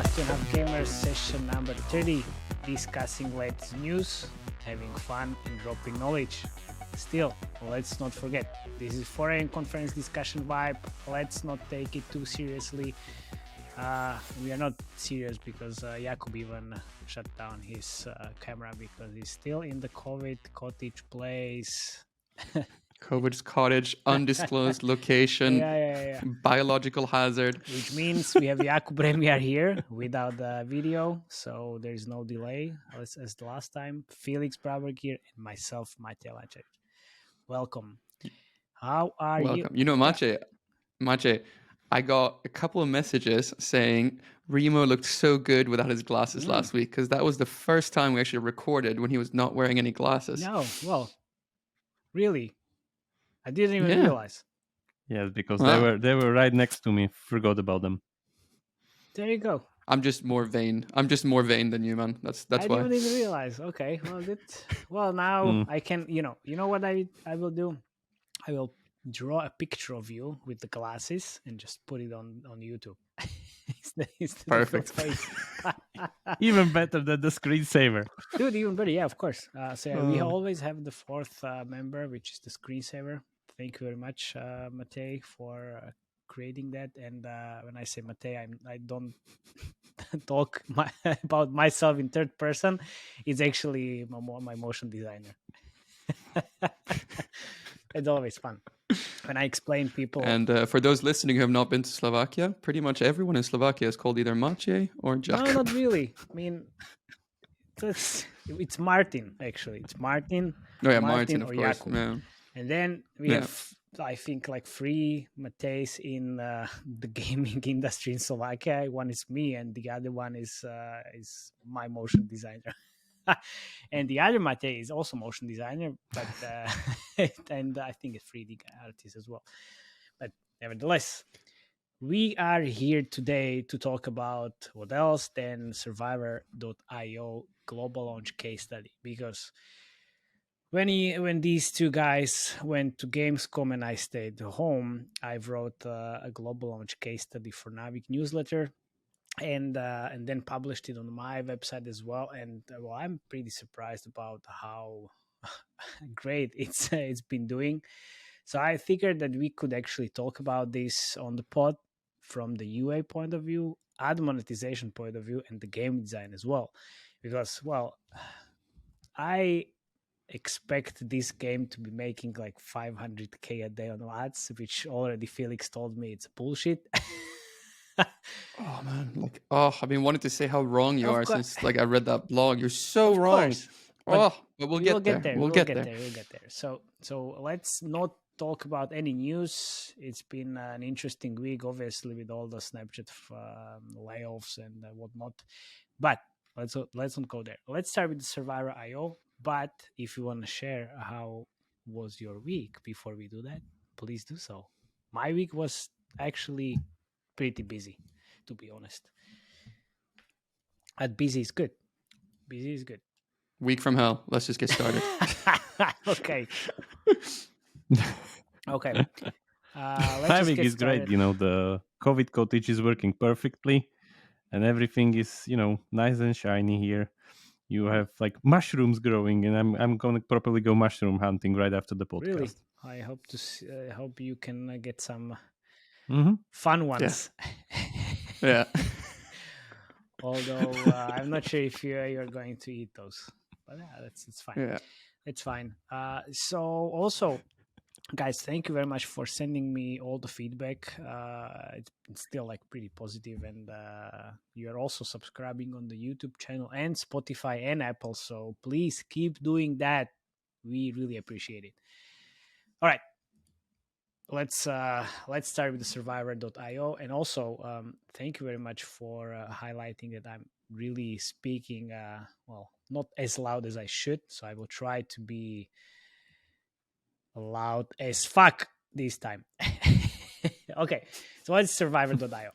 Two and a Half Gamers session number 30, discussing latest news, having fun, and dropping knowledge. Still, let's not forget, this is foreign conference discussion vibe. Let's not take it too seriously. We are not serious because Jakub even shut down his camera because he's still in the COVID cottage place. COVID's cottage, undisclosed location, biological hazard. Which means we have Jakub Remiar here without the video, so there's no delay as the last time. Felix Braberg here and myself, Matej Lančarič. Welcome. How are you? You know, Matej, I got a couple of messages saying Remo looked so good without his glasses last week because that was the first time we actually recorded when he was not wearing any glasses. No, well, really? I didn't even realize. Yes, because they were right next to me. Forgot about them. There you go. I'm just more vain. I'm just more vain than you, man. That's why. I didn't even realize. Okay, well, now I can. You know what I will do? I will draw a picture of you with the glasses and just put it on YouTube. it's the perfect. Even better than the screensaver. Dude, even better. Yeah, of course. We always have the fourth member, which is the screensaver. Thank you very much, Matej, for creating that. And when I say Matej, I don't talk about myself in third person. It's actually my motion designer. It's always fun when I explain people. And for those listening who have not been to Slovakia, pretty much everyone in Slovakia is called either Matej or Jakub. No, not really. I mean, it's Martin, actually. It's Martin. Oh, yeah, Martin, of course. Jakub. Yeah. And then we have, I think, like 3 Matejs in the gaming industry in Slovakia. One is me, and the other one is my motion designer. And the other Matej is also motion designer, but and I think a 3D artist as well. But nevertheless, we are here today to talk about what else than Survivor.io global launch case study, because when these two guys went to Gamescom and I stayed home, I wrote a global launch case study for Navik newsletter. And then published it on my website as well. And well, I'm pretty surprised about how great it's been doing. So I figured that we could actually talk about this on the pod from the UA point of view, Admonetisation point of view, and the game design as well. Because, well, I expect this game to be making like 500k a day on ads, which already Felix told me it's bullshit. Oh man, I've been wanting to say how wrong you are since I read that blog. You're so wrong. But we'll get there. We'll get there. So let's not talk about any news. It's been an interesting week, obviously, with all the Snapchat layoffs and whatnot. But let's not go there. Let's start with the Survivor.io. But if you want to share how was your week before we do that, please do so. My week was actually pretty busy, to be honest. But busy is good. Busy is good. Week from hell. Let's just get started. Okay. My week is great. You know, the COVID cottage is working perfectly and everything is, nice and shiny here. You have like mushrooms growing, and I'm going to probably go mushroom hunting right after the podcast. Really? I hope you can get some fun ones. Yeah. Although I'm not sure if you're going to eat those, but it's fine. Yeah, it's fine. So also, guys, thank you very much for sending me all the feedback. It's still like pretty positive, and you're also subscribing on the YouTube channel and Spotify and Apple. So please keep doing that. We really appreciate it. All right. Let's start with the Survivor.io, and also thank you very much for highlighting that I'm really speaking not as loud as I should, so I will try to be loud as fuck this time. Okay, so what's Survivor.io?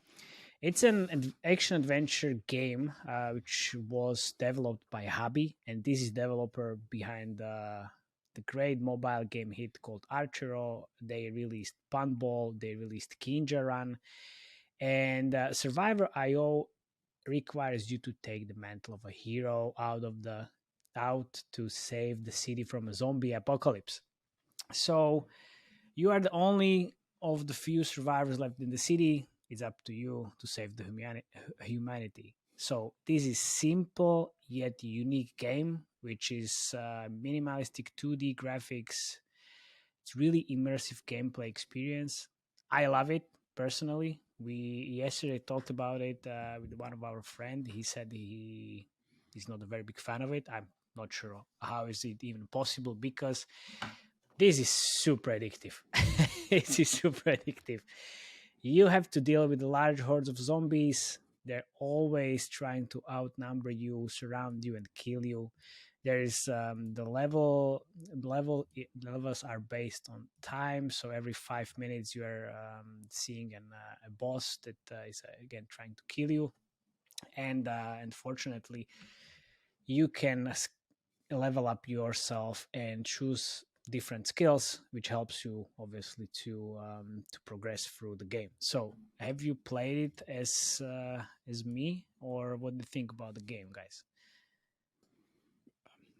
It's an action adventure game which was developed by Hobby, and this is developer behind the great mobile game hit called Archero. They released Punball, they released Kinja Run, and Survivor.io requires you to take the mantle of a hero out to save the city from a zombie apocalypse. So you are the only of the few survivors left in the city. It's up to you to save the humanity. So this is simple yet unique game, which is minimalistic 2D graphics. It's really immersive gameplay experience. I love it personally. We yesterday talked about it with one of our friends. He said he's not a very big fan of it. I'm not sure how is it even possible, because this is super addictive. It is super addictive. You have to deal with large hordes of zombies. They're always trying to outnumber you, surround you, and kill you. There is the levels are based on time. So every 5 minutes you are seeing a boss that is again trying to kill you. And unfortunately, you can level up yourself and choose different skills, which helps you obviously to progress through the game. So have you played it as me, or what do you think about the game, guys?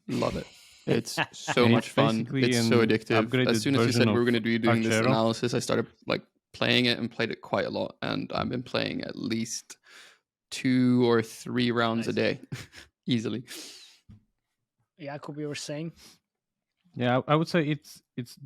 Love it. It's so much fun. It's so addictive. As soon as you said we were going to be doing this analysis, I started like playing it and played it quite a lot. And I've been playing at least 2 or 3 rounds a day, easily. Jakub, you were saying? Yeah, I would say it's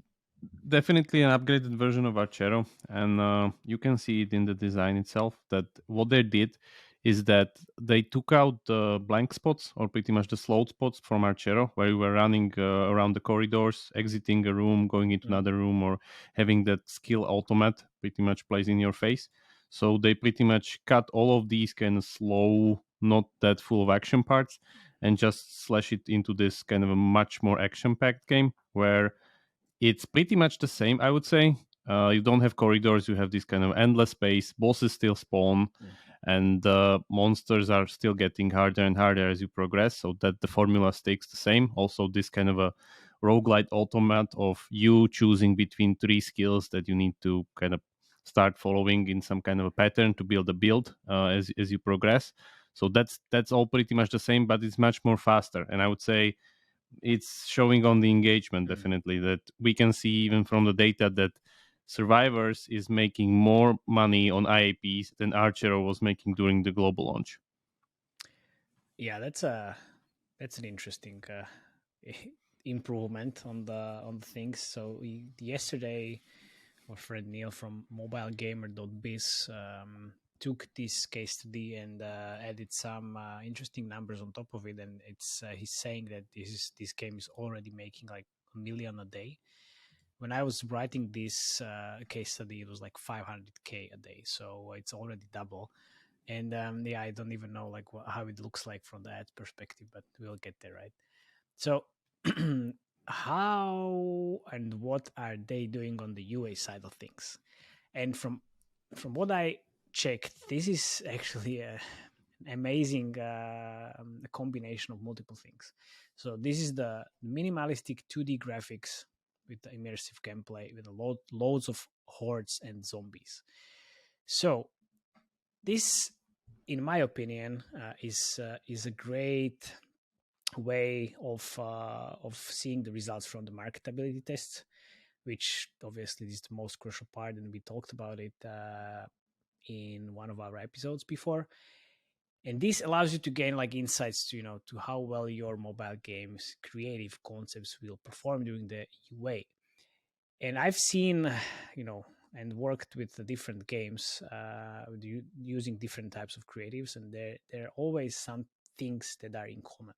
definitely an upgraded version of Archero, and you can see it in the design itself that what they did is that they took out the blank spots, or pretty much the slowed spots from Archero, where you were running around the corridors, exiting a room, going into another room, or having that skill automat pretty much plays in your face. So they pretty much cut all of these kind of slow, not that full of action parts, and just slash it into this kind of a much more action-packed game where it's pretty much the same, I would say. You don't have corridors, you have this kind of endless space, bosses still spawn, and monsters are still getting harder and harder as you progress, so that the formula stays the same. Also, this kind of a roguelite automat of you choosing between 3 skills that you need to kind of start following in some kind of a pattern to build a build as you progress. So that's all pretty much the same, but it's much more faster. And I would say it's showing on the engagement, definitely, that we can see even from the data that Survivors is making more money on IAPs than Archero was making during the global launch. Yeah, that's an interesting improvement on the things. So yesterday, our friend Neil from mobilegamer.biz took this case study and added some interesting numbers on top of it, and it's he's saying that this game is already making like 1 million a day. When I was writing this case study, it was like 500K a day, so it's already double. And I don't even know like how it looks like from that perspective, but we'll get there, right? So how and what are they doing on the UA side of things? And from what I checked, this is actually an amazing combination of multiple things. So this is the minimalistic 2D graphics with the immersive gameplay with loads of hordes and zombies. So this, in my opinion, is a great way of seeing the results from the marketability tests, which obviously is the most crucial part, and we talked about it in one of our episodes before. And this allows you to gain like insights to to how well your mobile games creative concepts will perform during the UA. And I've seen and worked with the different games using different types of creatives, and there are always some things that are in common.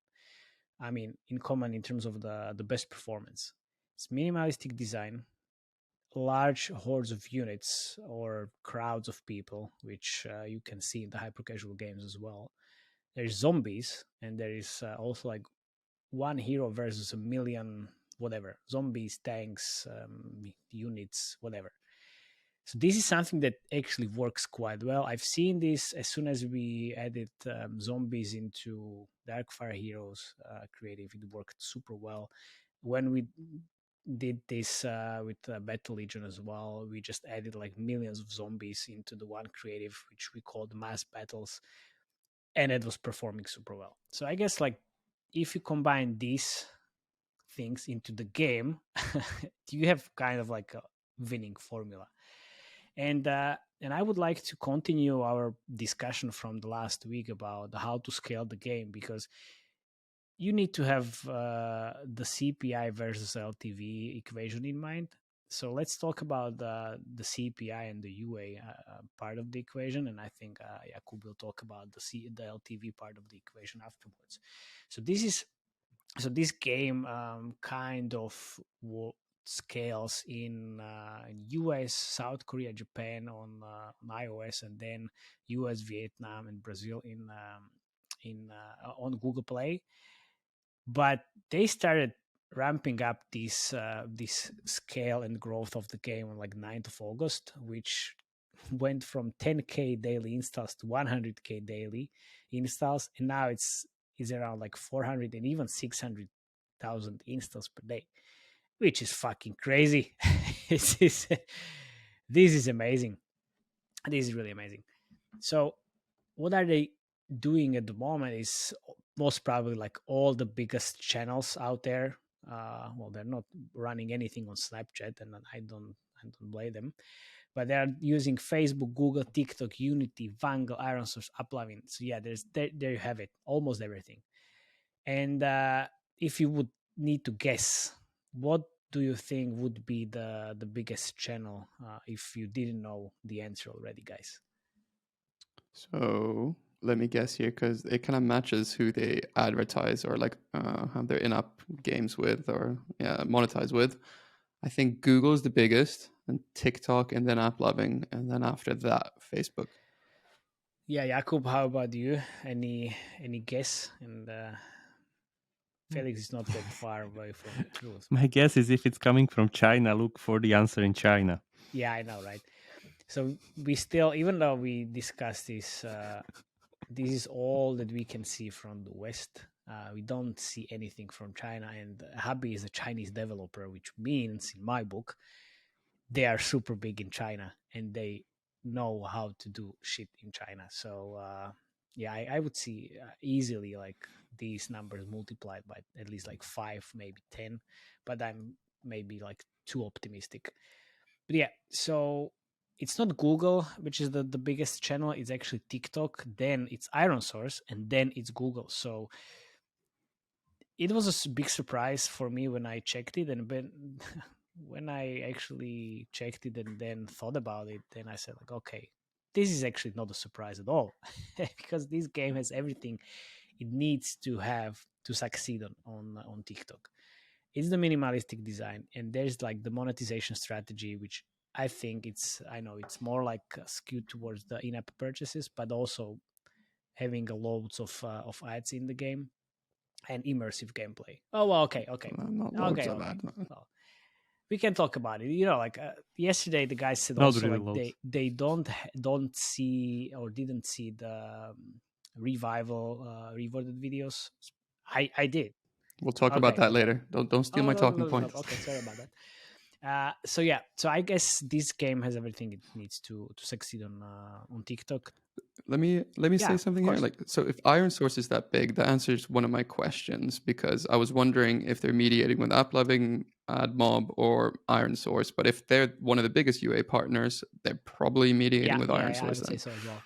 I mean, in common in terms of the best performance. It's minimalistic design, large hordes of units or crowds of people, which you can see in the hyper-casual games as well. There's zombies, and there is also like one hero versus a million whatever zombies, tanks, units, whatever. So this is something that actually works quite well. I've seen this as soon as we added zombies into Darkfire Heroes creative. It worked super well. When we did this with Battle Legion as well, we just added like millions of zombies into the one creative, which we called mass battles. and it was performing super well. So I guess like if you combine these things into the game, you have kind of like a winning formula. And I would like to continue our discussion from the last week about how to scale the game, because you need to have the CPI versus LTV equation in mind. So let's talk about the CPI and the UA part of the equation, and I think Jakub will talk about the LTV part of the equation afterwards. So this game kind of scales in US, South Korea, Japan on iOS, and then US, Vietnam, and Brazil on Google Play. But they started ramping up this scale and growth of the game on like 9th of August, which went from 10K daily installs to 100K daily installs, and now it's around like 400 and even 600,000 installs per day, which is fucking crazy. This is amazing. This is really amazing. So what are they doing at the moment is most probably like all the biggest channels out there. Well, they're not running anything on Snapchat, and I don't blame them, but they are using Facebook, Google, TikTok, Unity, Vangle, ironSource, Uplavin. So yeah, there you have it, almost everything. And if you would need to guess, what do you think would be the biggest channel if you didn't know the answer already, guys? So let me guess here, because it kind of matches who they advertise or like have their in-app games with, or monetize with. I think Google's the biggest, and TikTok, and then AppLovin, and then after that, Facebook. Yeah, Jakub, how about you? Any guess? And Felix is not that far away from the truth. My guess is if it's coming from China, look for the answer in China. Yeah, I know, right? So we still, even though we discussed this, this is all that we can see from the West. We don't see anything from China, and Hubby is a Chinese developer, which means, in my book, they are super big in China and they know how to do shit in China. So yeah, I would see easily like these numbers multiplied by at least like 5, maybe 10, but I'm maybe like too optimistic. But yeah, so it's not Google, which is the biggest channel. It's actually TikTok, then it's ironSource, and then it's Google. So it was a big surprise for me when I checked it, and when I actually checked it and then thought about it, then I said like, okay, this is actually not a surprise at all, because this game has everything it needs to have to succeed on TikTok. It's the minimalistic design, and there's like the monetization strategy, which I think it's more like skewed towards the in-app purchases, but also having loads of ads in the game and immersive gameplay. Oh, well, okay. Not loads of ads. Well, we can talk about it. Like yesterday, the guys said not also really like they don't see or didn't see the revival rewarded videos. I did. We'll talk about that later. Don't steal my talking points. Okay, sorry about that. So yeah, so I guess this game has everything it needs to succeed on TikTok. Let me say something here. Like, so if ironSource is that big, that answers one of my questions, because I was wondering if they're mediating with AppLovin, AdMob, or ironSource. But if they're one of the biggest UA partners, they're probably mediating with ironSource. Yeah, I would say so as well.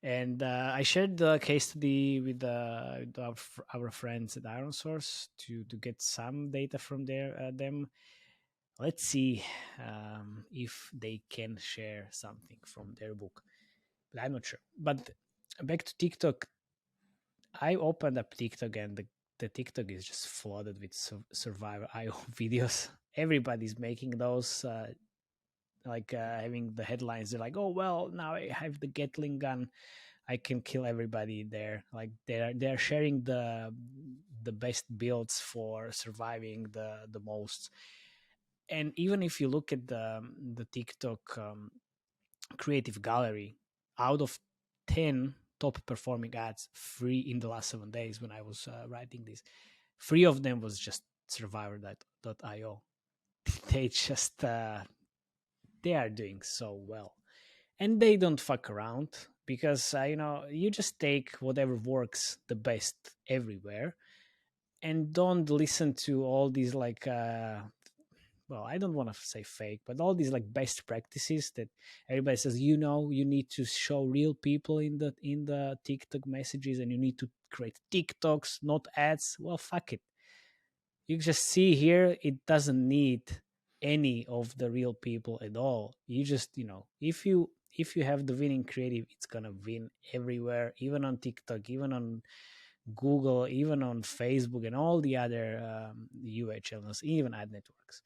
And I shared the case study with our friends at ironSource to get some data from them. Let's see if they can share something from their book. But I'm not sure. But back to TikTok, I opened up TikTok, and the TikTok is just flooded with Survivor IO videos. Everybody's making those, having the headlines. They're like, oh, well, now I have the Gatling gun. I can kill everybody there. Like they're sharing the best builds for surviving the most. And even if you look at the TikTok creative gallery, out of 10 top performing ads, 3 in the last 7 days when I was writing this, 3 of them was just Survivor.io. They just they are doing so well, and they don't fuck around. because you just take whatever works the best everywhere, and don't listen to all these like well, I don't want to say fake, but all these like best practices that everybody says, you need to show real people in the TikTok messages, and you need to create TikToks, not ads. Well, fuck it. You just see here, it doesn't need any of the real people at all. You just, if you have the winning creative, it's gonna win everywhere, even on TikTok, even on Google, even on Facebook, and all the other UA channels, even ad networks.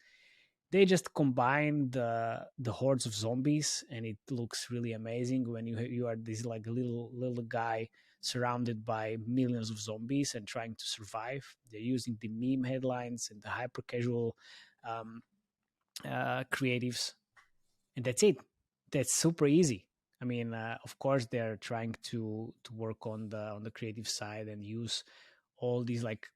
They just combine the hordes of zombies, and it looks really amazing when you are this like little guy surrounded by millions of zombies and trying to survive. They're using the meme headlines and the hyper casual creatives, and that's it. That's super easy. I mean, of course, they're trying to work on the creative side and use all these like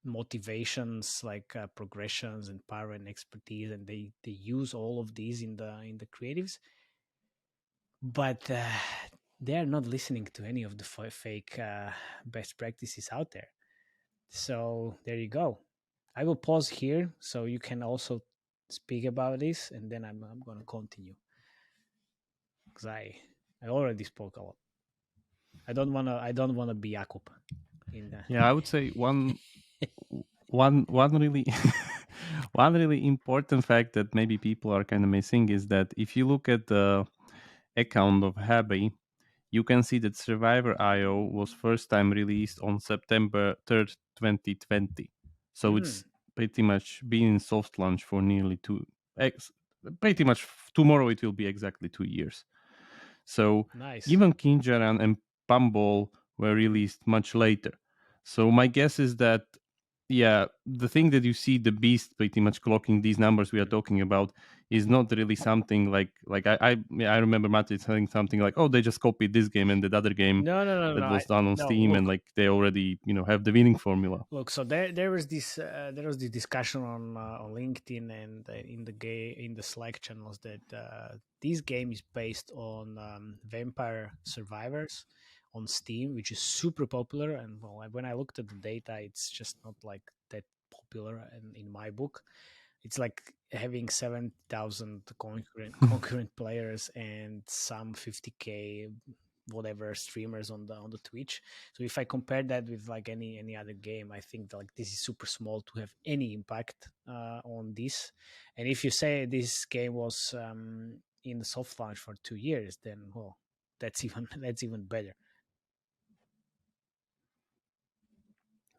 motivations, like progressions and power and expertise, and they use all of these in the creatives. But they're not listening to any of the fake best practices out there. So there you go. I will pause here so you can also speak about this, and then I'm going to continue, because I already spoke a lot. I don't want to be Jakub. Yeah, I would say one really one really important fact that maybe people are kind of missing is that if you look at the account of Happy, you can see that Survivor.io was first time released on September 3rd, 2020. So it's pretty much been in soft launch for nearly pretty much tomorrow it will be exactly 2 years. So nice. Even Kinjaran and Pambol were released much later. So my guess is that, yeah, the thing that you see the Beast pretty much clocking these numbers we are talking about is not really something like I remember Matej saying something like, oh, they just copied this game and that other game that was done on Steam, and like they already have the winning formula. Look, so there was this discussion on LinkedIn and in the Slack channels that this game is based on Vampire Survivors on Steam, which is super popular. And when I looked at the data, it's just not like that popular. And in my book, it's like having 7,000 concurrent players and some 50K whatever streamers on the Twitch. So if I compare that with like any other game, I think that, like, this is super small to have any impact on this. And if you say this game was in the soft launch for 2 years, then well, that's even better.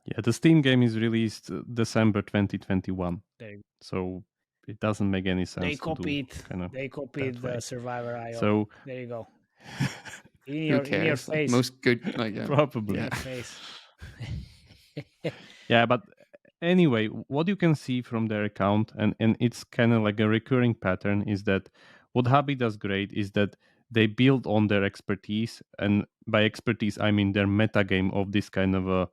Yeah, the Steam game is released December 2021. So it doesn't make any sense. They copied the Survivor.io. So there you go. In your face. Most good, probably. In your face. Yeah, but anyway, what you can see from their account, and it's kind of like a recurring pattern, is that what Hobby does great is that they build on their expertise, and by expertise I mean their meta game of this kind of a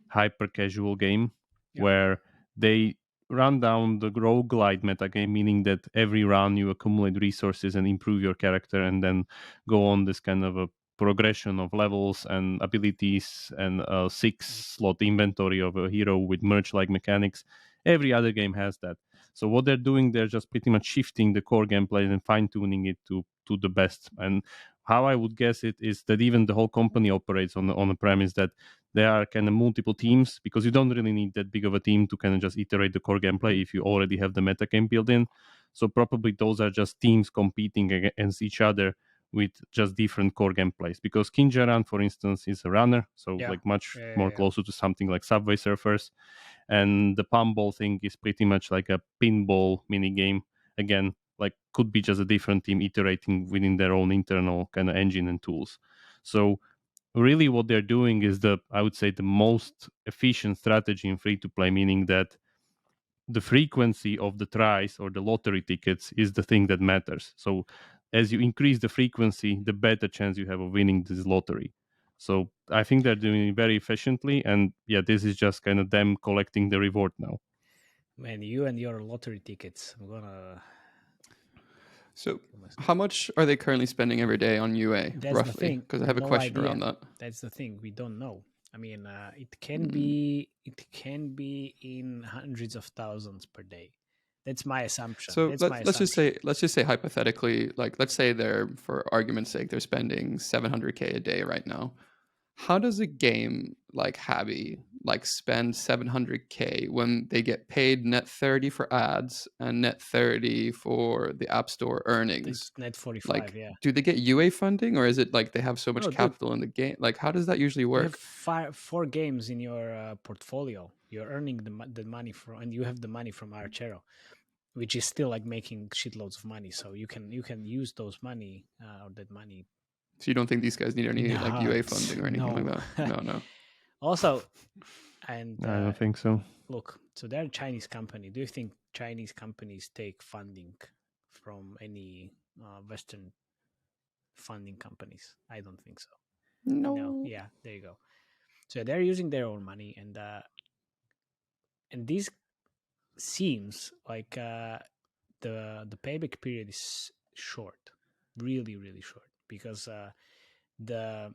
hyper casual game, where they run down the roguelite metagame, meaning that every run you accumulate resources and improve your character, and then go on this kind of a progression of levels and abilities and a 6-slot inventory of a hero with merge-like mechanics. Every other game has that. So what they're doing, they're just pretty much shifting the core gameplay and fine-tuning it to the best. And how I would guess it is that even the whole company operates on the premise that there are kind of multiple teams, because you don't really need that big of a team to kind of just iterate the core gameplay if you already have the meta game built in. So probably those are just teams competing against each other with just different core gameplays. Because Kinjaran, for instance, is a runner, so like much more closer to something like Subway Surfers. And the Pumball thing is pretty much like a pinball mini game. Again, like could be just a different team iterating within their own internal kind of engine and tools. So really what they're doing is I would say the most efficient strategy in free to play, meaning that the frequency of the tries or the lottery tickets is the thing that matters. So as you increase the frequency, the better chance you have of winning this lottery. So I think they're doing it very efficiently, and yeah, this is just kind of them collecting the reward now. Man, you and your lottery tickets, I'm gonna So how much are they currently spending every day on UA, That's roughly? Because I have a question around that. That's the thing. We don't know. I mean, it can be in hundreds of thousands per day. That's my assumption. So let's just say hypothetically, like let's say they're, for argument's sake, they're spending 700K a day right now. How does a game like Habby like spend 700K when they get paid net 30 for ads and net 30 for the App Store earnings? It's net 45, like, yeah. Do they get UA funding, or is it like they have so much capital in the game? Like, how does that usually work? You have 4 games in your portfolio. You're earning the money from, and you have the money from Archero, which is still like making shitloads of money. So you can use those money or that money. So you don't think these guys need any like UA funding or anything like that? No. Also, and I don't think so. Look, so they're a Chinese company. Do you think Chinese companies take funding from any Western funding companies? I don't think so. No. Yeah, there you go. So they're using their own money, and this seems like the payback period is short, really, really short, because the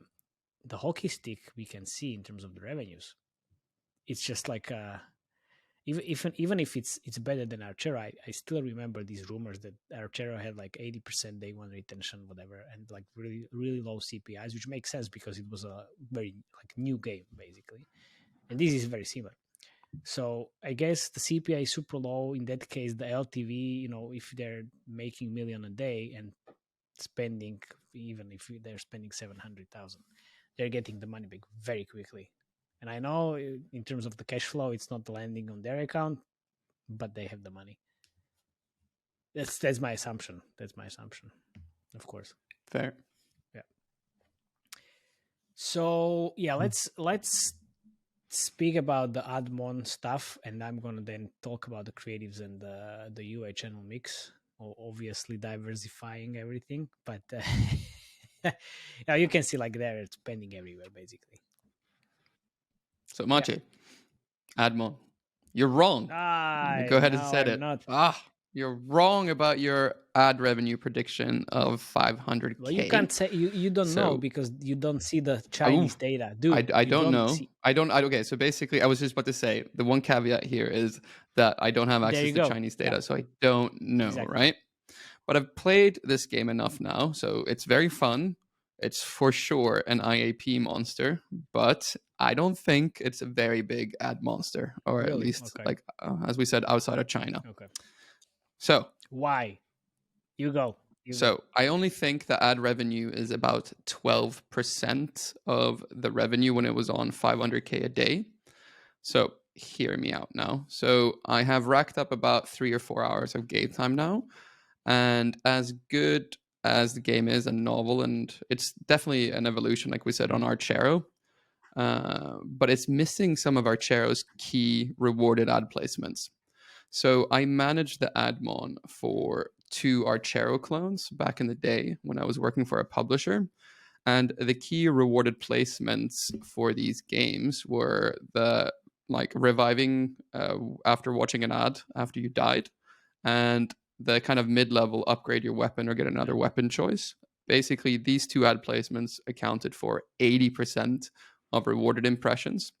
hockey stick we can see in terms of the revenues, it's just like even if it's better than Archero, I still remember these rumors that Archero had like 80% day one retention, whatever, and like really, really low CPIs, which makes sense because it was a very like new game basically, and this is very similar. So I guess the CPI is super low. In that case, the LTV, if they're making $1 million a day and spending, even if they're spending 700,000, they're getting the money back very quickly. And I know in terms of the cash flow, it's not landing on their account, but they have the money. That's my assumption. Of course. Fair. Yeah. So yeah, let's speak about the Admon stuff, and I'm gonna then talk about the creatives and the UA channel mix. Obviously diversifying everything, but you can see like they're spending everywhere basically. So Matej, Admon, you're wrong. Go ahead and said it. You're wrong about your ad revenue prediction of 500K. Well, you can't say you don't know because you don't see the Chinese data, dude. I don't know. Okay, so basically, I was just about to say the one caveat here is that I don't have access to Chinese data, so I don't know, right? But I've played this game enough now, so it's very fun. It's for sure an IAP monster, but I don't think it's a very big ad monster, or at least, like as we said, outside of China. Okay. So why? You go. I only think the ad revenue is about 12% of the revenue when it was on 500K a day. So hear me out now. So I have racked up about 3 or 4 hours of game time now. And as good as the game is and novel, and it's definitely an evolution, like we said, on Archero, but it's missing some of Archero's key rewarded ad placements. So I managed the Admon for 2 Archero clones back in the day when I was working for a publisher. And the key rewarded placements for these games were the like reviving after watching an ad after you died, and the kind of mid-level upgrade your weapon or get another weapon choice. Basically, these 2 ad placements accounted for 80% of rewarded impressions.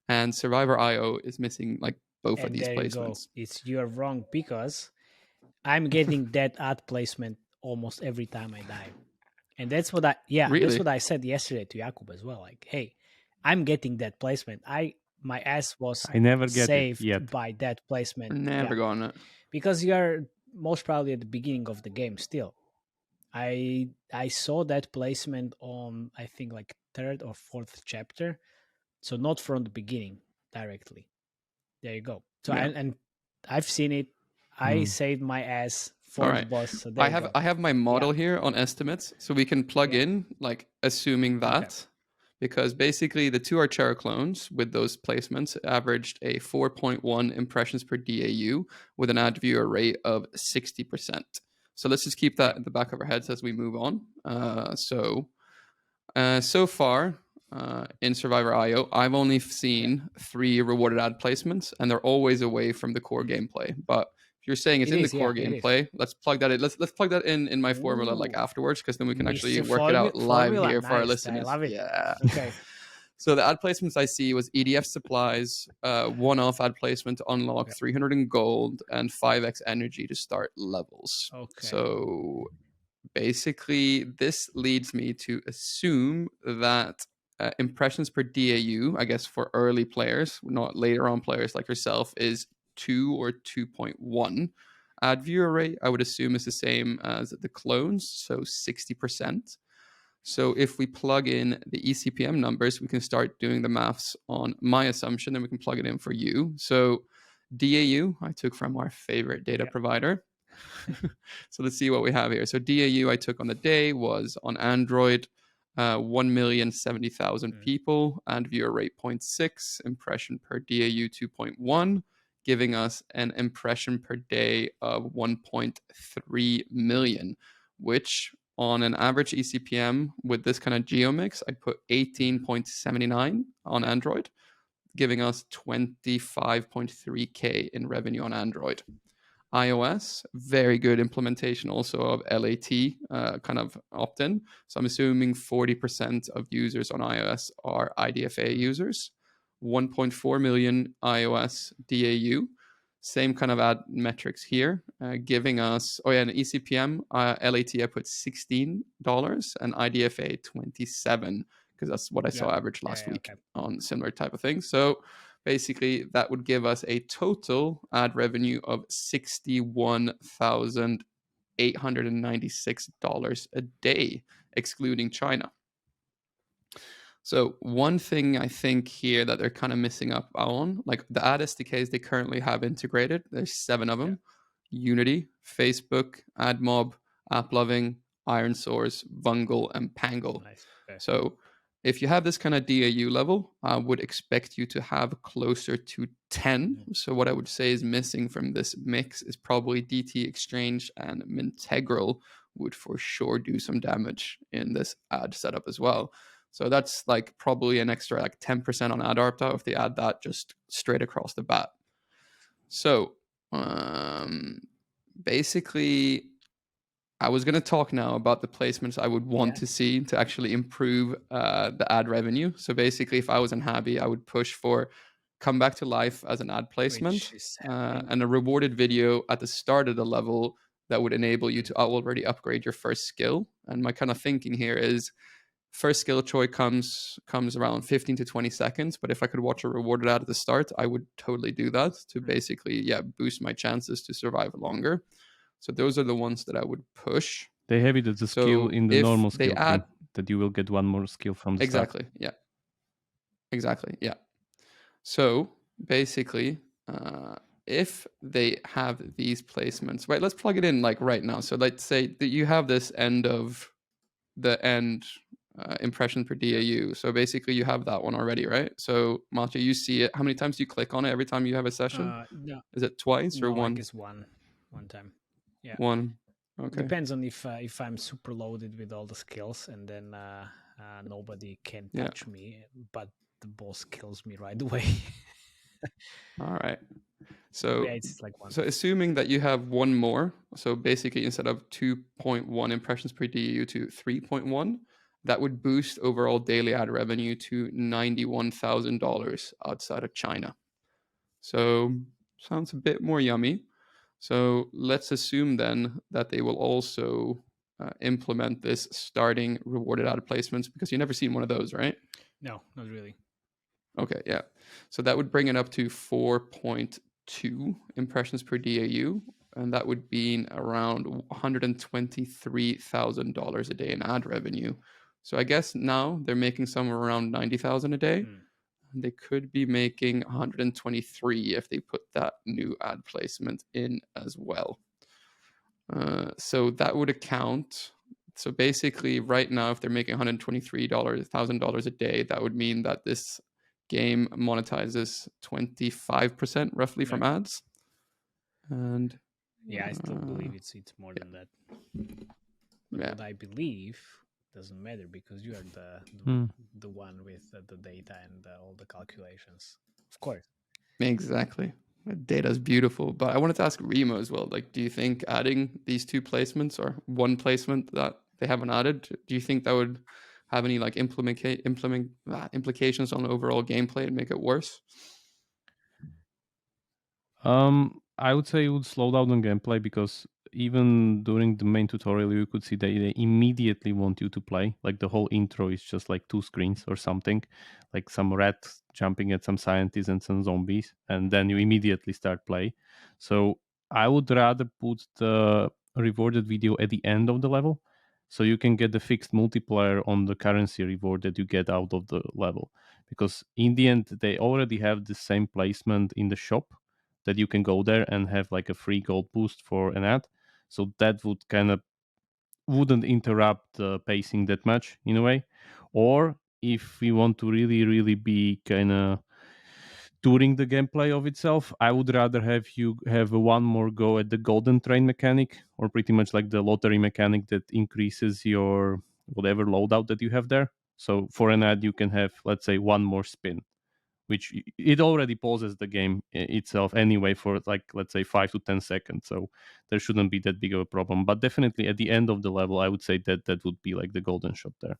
And Survivor.io is missing like both of these placements. You're wrong because I'm getting that ad placement almost every time I die. And that's what that's what I said yesterday to Jakub as well. Like, hey, I'm getting that placement. My ass was saved by that placement. Never gotten it. Because you're most probably at the beginning of the game still. I saw that placement on, I think, like 3rd or 4th chapter. So not from the beginning directly. There you go. So and I've seen it. I saved my ass for the boss. So I have my model here on estimates, so we can plug in like assuming that, because basically the 2 Archero clones with those placements averaged a 4.1 impressions per DAU with an ad viewer rate of 60%. So let's just keep that in the back of our heads as we move on. So far. In Survivor.io, I've only seen 3 rewarded ad placements, and they're always away from the core gameplay. But if you're saying it's in the core gameplay, let's plug that in. Let's plug that in my formula like afterwards, because then we can actually work it out live here for our listeners. I love it. Yeah. Okay. So the ad placements I see was EDF supplies, one-off ad placement to unlock 300 in gold and 5x energy to start levels. Okay. So basically, this leads me to assume that impressions per DAU, I guess for early players, not later on players like yourself, is 2 or 2.1. Ad viewer rate, I would assume, is the same as the clones, so 60%. So if we plug in the eCPM numbers, we can start doing the maths on my assumption, and we can plug it in for you. So DAU, I took from our favorite data provider. So let's see what we have here. So DAU I took on the day was on Android, 1,070,000 people, and viewer rate 0.6, impression per DAU 2.1, giving us an impression per day of 1.3 million, which on an average eCPM with this kind of geomix, I put 18.79 on Android, giving us 25.3K in revenue on Android. iOS, very good implementation also of LAT kind of opt-in. So I'm assuming 40% of users on iOS are IDFA users. 1.4 million iOS DAU. Same kind of ad metrics here, giving us, an eCPM, LAT I put $16 and IDFA 27, because that's what I saw average last week on similar type of things. So basically that would give us a total ad revenue of $61,896 a day, excluding China. So one thing I think here that they're kind of missing up on, like the ad SDKs they currently have integrated, there's 7 of them. Unity, Facebook, AdMob, AppLovin, IronSource, Vungle, and Pangle. Nice. Okay. So if you have this kind of DAU level, I would expect you to have closer to 10. So what I would say is missing from this mix is probably DT Exchange, and Mintegral would for sure do some damage in this ad setup as well. So that's like probably an extra like 10% on ad ARPDAU if they add that just straight across the bat. So basically, I was going to talk now about the placements I would want to see to actually improve the ad revenue. So basically, if I was in Habi, I would push for come back to life as an ad placement and a rewarded video at the start of the level that would enable you to already upgrade your first skill. And my kind of thinking here is first skill choice comes around 15 to 20 seconds. But if I could watch a rewarded ad at the start, I would totally do that to basically, boost my chances to survive longer. So those are the ones that I would push. They have it as a skill in the normal skill thing, that you will get one more skill from the start. Exactly. So basically, if they have these placements, right, let's plug it in like right now. So let's say that you have this end impression per DAU. So basically you have that one already, right? So Matej, you see it. How many times do you click on it every time you have a session? No. Is it twice or one? I guess one time. Yeah. One. Okay. Depends on if I'm super loaded with all the skills, and then nobody can touch me, but the boss kills me right away. All right. So it's like one. So assuming that you have one more, so basically instead of 2.1 impressions per DAU to 3.1, that would boost overall daily ad revenue to $91,000 outside of China. So sounds a bit more yummy. So let's assume then that they will also implement this starting rewarded ad placements, because you've never seen one of those, right? No, not really. Okay, yeah. So that would bring it up to 4.2 impressions per DAU, and that would be around $123,000 a day in ad revenue. So I guess now they're making somewhere around 90,000 a day. They could be making 123 if they put that new ad placement in as well. So that would account. So basically, right now, if they're making $123,000 a day, that would mean that this game monetizes 25% roughly from ads. And I still believe it's more than that. But what I believe doesn't matter, because you are the one with the data and all the calculations, of course. Exactly. Data is beautiful, but I wanted to ask Remo as well. Like, do you think adding these 2 placements or one placement that they haven't added, do you think that would have any like implications on the overall gameplay and make it worse? I would say it would slow down on gameplay, because even during the main tutorial, you could see they immediately want you to play. Like the whole intro is just like 2 screens or something, like some rats jumping at some scientists and some zombies, and then you immediately start play. So I would rather put the rewarded video at the end of the level, so you can get the fixed multiplier on the currency reward that you get out of the level. Because in the end, they already have the same placement in the shop, that you can go there and have like a free gold boost for an ad. So that would wouldn't interrupt the pacing that much in a way. Or if we want to really be kind of touring the gameplay of itself, I would rather have you have one more go at the golden train mechanic, or pretty much like the lottery mechanic that increases your whatever loadout that you have there. So for an ad, you can have, let's say, one more spin, which it already pauses the game itself anyway for like, let's say, 5 to 10 seconds. So there shouldn't be that big of a problem. But definitely at the end of the level, I would say that would be like the golden shot there.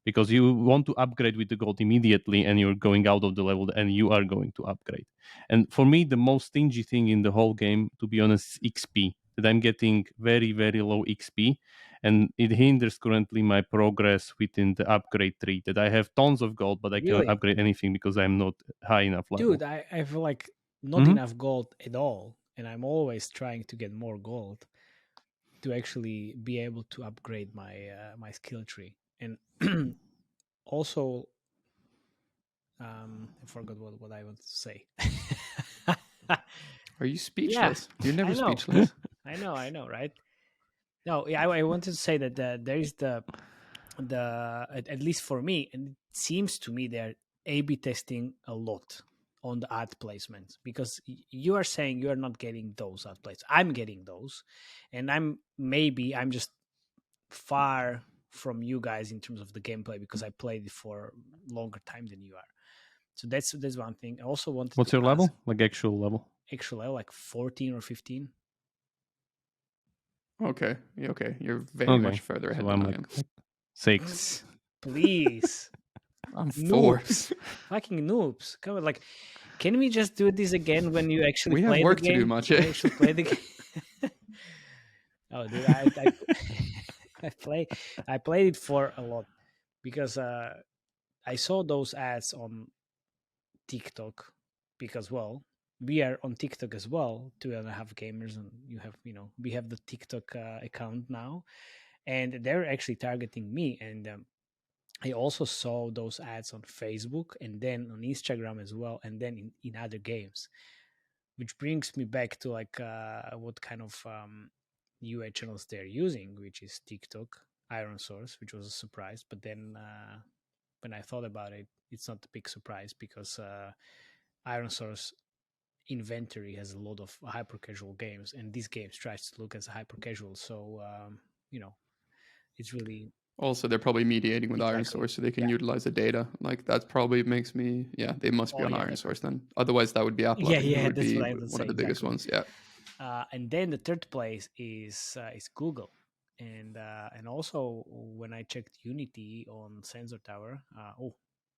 Because you want to upgrade with the gold immediately, and you're going out of the level and you are going to upgrade. And for me, the most stingy thing in the whole game, to be honest, is XP. That I'm getting very, very low XP, and it hinders currently my progress within the upgrade tree. That I have tons of gold, but I cannot upgrade anything because I'm not high enough level. Dude, I feel like not enough gold at all, and I'm always trying to get more gold to actually be able to upgrade my my skill tree. And also, I forgot what I want to say. Are you speechless? Yeah, you're never speechless. I know, right? No, I wanted to say that there is the at least for me, and it seems to me they're A/B testing a lot on the ad placements, because you are saying you are not getting those ad placements. I'm getting those, and I'm just far from you guys in terms of the gameplay, because I played it for longer time than you are. So that's one thing. I also wanted. What's your level? Like actual level? Actual level, like 14 or 15. Okay. You're very much further ahead than I am. 6. Please. I'm 4. Fucking noobs. Come on, like, can we just do this again when you actually play the game? We have work to do, Matej. Actually play the game. Oh, dude, I played it for a lot, because I saw those ads on TikTok, because, well, we are on TikTok as well, 2.5 gamers, and we have the TikTok account now, and they're actually targeting me. And I also saw those ads on Facebook, and then on Instagram as well, and then in other games, which brings me back to like what kind of UA channels they're using, which is TikTok, Iron Source, which was a surprise. But then when I thought about it, it's not a big surprise, because Iron Source inventory has a lot of hyper casual games, and these games tries to look as hyper casual. So it's really also, they're probably mediating with Iron Source, so they can utilize the data. Like that probably makes me, they must be on Iron Source then. Otherwise, that would be Upload. Yeah, would that's be what I would one say, of the biggest ones. Yeah. And then the third place is Google, and also when I checked Unity on Sensor Tower,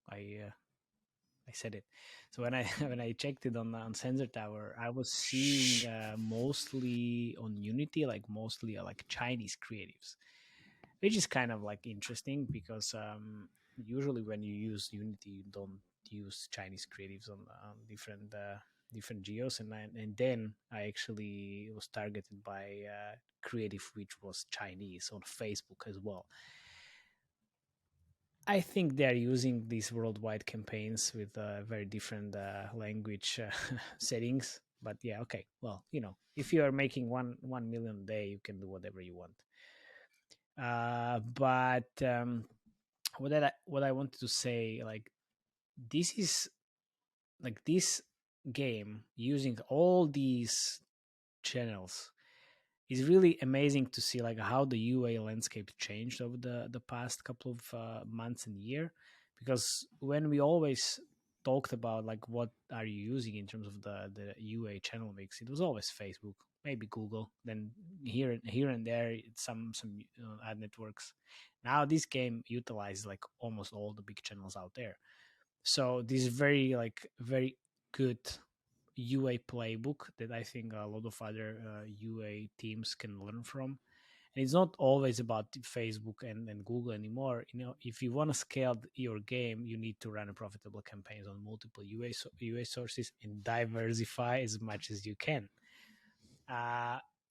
I said it. So when I checked it on Sensor Tower, I was seeing mostly on Unity, mostly Chinese creatives, which is kind of like interesting, because usually when you use Unity, you don't use Chinese creatives on different geos, and then I actually was targeted by creative which was Chinese on Facebook as well. I think they're using these worldwide campaigns with very different language settings. But yeah, okay. Well, if you are making 1 million a day, you can do whatever you want. But what I wanted to say, this is this game using all these channels is really amazing to see, how the UA landscape changed over the past couple of months and year. Because when we always talked about like what are you using in terms of the UA channel mix, it was always Facebook, maybe Google, then here and there some ad networks. Now this game utilizes like almost all the big channels out there. So this is very good UA playbook that I think a lot of other UA teams can learn from. And it's not always about Facebook and Google anymore. If you want to scale your game, you need to run a profitable campaigns on multiple UA sources and diversify as much as you can,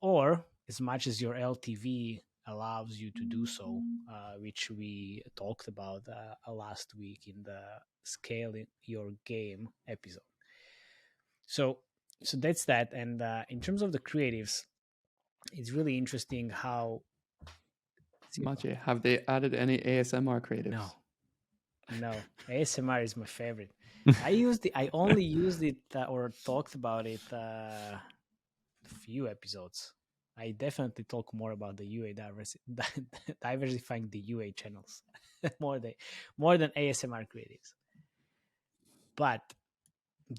or as much as your LTV allows you to do so, which we talked about last week in the scaling your game episode. So that's that. And in terms of the creatives, it's really interesting how. Matej, have they added any ASMR creatives? No. ASMR is my favorite. I only used it or talked about it a few episodes. I definitely talk more about the UA diversifying the UA channels more than ASMR creatives. But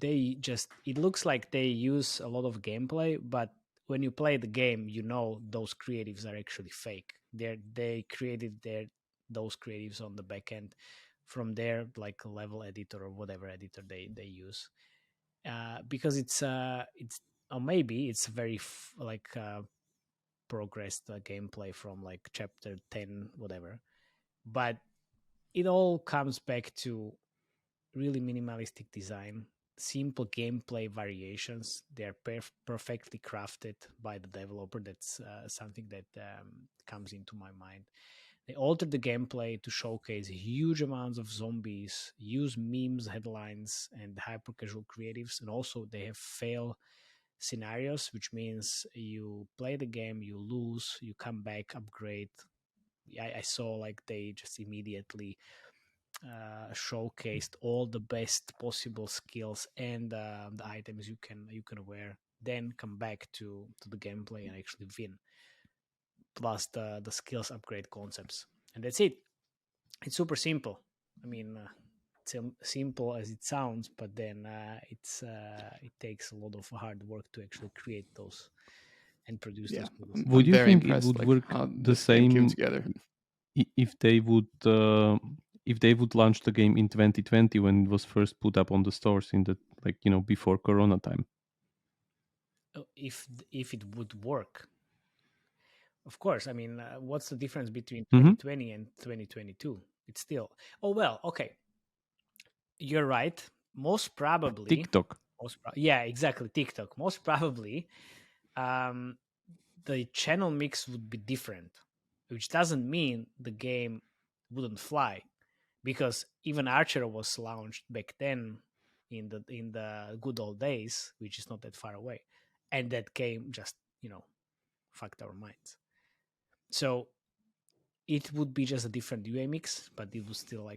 it looks like they use a lot of gameplay, but when you play the game, those creatives are actually fake. They created those creatives on the back end from their like level editor or whatever editor they use, because it's or maybe it's very progressed gameplay from like chapter 10 whatever, but it all comes back to really minimalistic design, simple gameplay variations. They're perfectly crafted by the developer. That's something that comes into my mind. They altered the gameplay to showcase huge amounts of zombies, use memes, headlines, and hyper casual creatives, and also they have fail scenarios, which means you play the game, you lose, you come back, upgrade. I saw like they just immediately showcased all the best possible skills and the items you can wear, then come back to the gameplay and actually win, plus the skills upgrade concepts. And that's it. It's super simple. I mean, it's simple as it sounds, but then it takes a lot of hard work to actually create those and produce those movies. Would you think it would work the same together if they would launch the game in 2020 when it was first put up on the stores in the before Corona time? If it would work, of course. I mean, what's the difference between 2020 and 2022? It's still. Oh well, okay. You're right. Most probably TikTok. Yeah, exactly. TikTok. Most probably, the channel mix would be different, which doesn't mean the game wouldn't fly, because even Archer was launched back then in the good old days, which is not that far away, and that game just fucked our minds. So it would be just a different UA mix, but it would still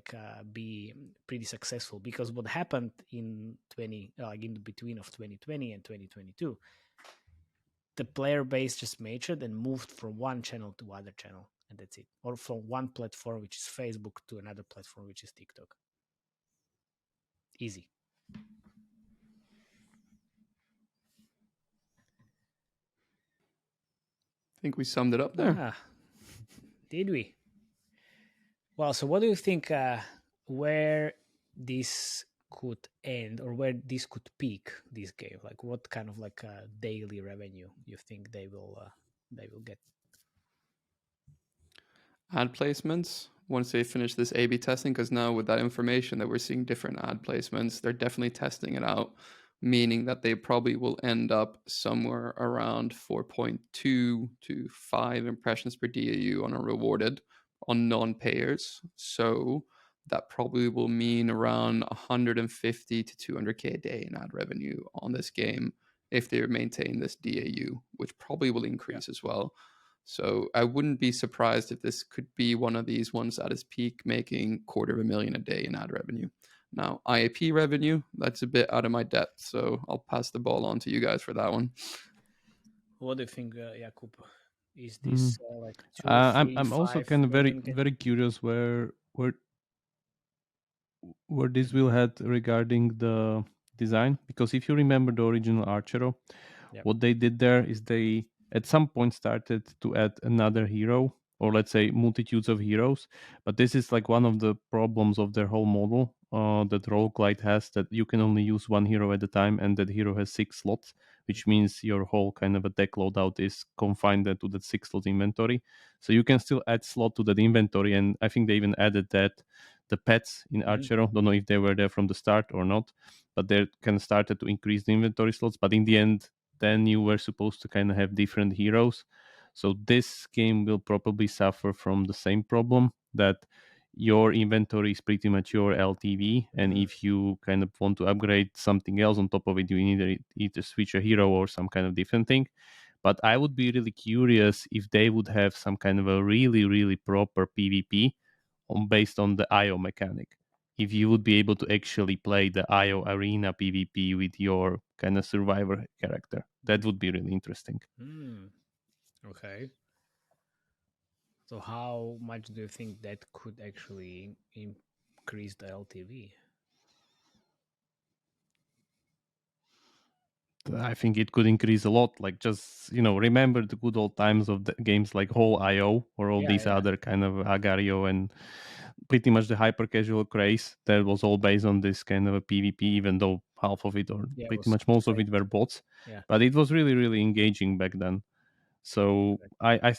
be pretty successful, because what happened in in between of 2020 and 2022, the player base just matured and moved from one channel to other channel, and that's it. Or from one platform, which is Facebook, to another platform, which is TikTok. Easy. I think we summed it up there. Did we? Well, so what do you think where this could end, or where this could peak, this game? Like what kind of daily revenue you think they will get? Ad placements once they finish this A/B testing, because now with that information that we're seeing different ad placements, they're definitely testing it out, meaning that they probably will end up somewhere around 4.2 to 5 impressions per DAU on a rewarded on non-payers. So that probably will mean around 150 to 200k a day in ad revenue on this game if they maintain this DAU, which probably will increase as well. So I wouldn't be surprised if this could be one of these ones at its peak, making $250,000 a day in ad revenue. Now, IAP revenue, that's a bit out of my depth, so I'll pass the ball on to you guys for that one. What do you think, Jakub? Is this like 2, 3, I'm 5 also kind of million? very curious where where this will head regarding the design, because if you remember the original Archero, what they did there is they at some point started to add another hero, or let's say multitudes of heroes. But this is like one of the problems of their whole model that roguelite has, that you can only use one hero at a time, and that hero has 6 slots, which means your whole kind of a deck loadout is confined to that 6 slot inventory. So you can still add slot to that inventory, and I think they even added that the pets in Archero, don't know if they were there from the start or not, but they kind of started to increase the inventory slots. But in the end, then you were supposed to kind of have different heroes. So this game will probably suffer from the same problem, that your inventory is pretty much your LTV, and if you kind of want to upgrade something else on top of it, you need either switch a hero or some kind of different thing. But I would be really curious if they would have some kind of a really, really proper PvP based on the IO mechanic. If you would be able to actually play the IO arena PvP with your kind of survivor character, that would be really interesting. Okay. So how much do you think that could actually increase the LTV? I think it could increase a lot. Like, just, remember the good old times of the games like Whole IO or all these other kind of Agario and pretty much the hyper casual craze that was all based on this kind of a PvP, even though half of it or pretty much most of it were bots. But it was really, really engaging back then. So I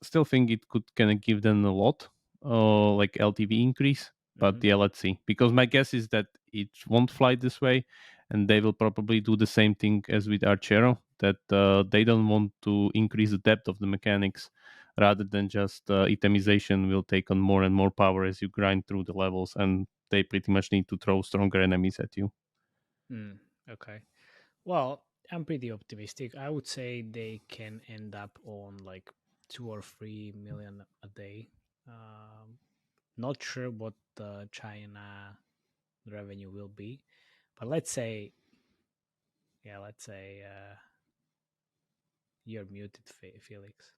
still think it could kind of give them a lot, like LTV increase. But let's see. Because my guess is that it won't fly this way, and they will probably do the same thing as with Archero, that they don't want to increase the depth of the mechanics, rather than just itemization will take on more and more power as you grind through the levels, and they pretty much need to throw stronger enemies at you. Okay. Well, I'm pretty optimistic. I would say they can end up on like 2 or 3 million a day. Not sure what the China revenue will be, but let's say you're muted, Felix.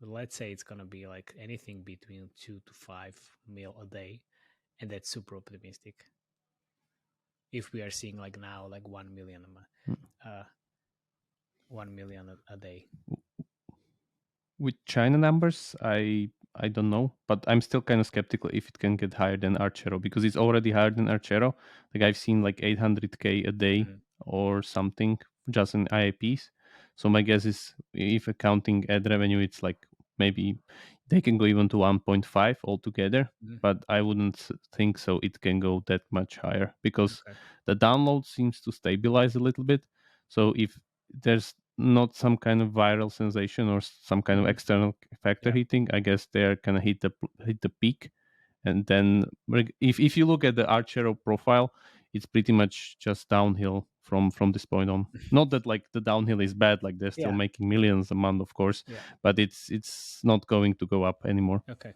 But let's say it's gonna be like anything between 2 to 5 mil a day, and that's super optimistic. If we are seeing like now like 1 million 1 million a day. With China numbers, I don't know, but I'm still kind of skeptical if it can get higher than Archero, because it's already higher than Archero. Like, I've seen like 800k a day or something just in IAPs. So my guess is, if accounting ad revenue, it's like maybe they can go even to 1.5 altogether. But I wouldn't think so it can go that much higher, because the download seems to stabilize a little bit. So if there's not some kind of viral sensation or some kind of external factor hitting, I guess they're gonna hit the peak. And then if you look at the Archero profile, it's pretty much just downhill from this point on. Not that like the downhill is bad, like they're still making millions a month, of course, but it's not going to go up anymore. Okay.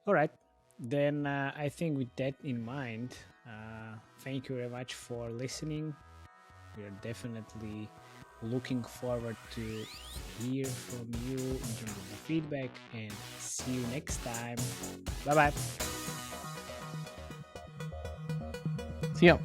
All right. Then I think with that in mind, thank you very much for listening. We are definitely looking forward to hear from you in terms of the feedback, and see you next time. Bye bye. See ya.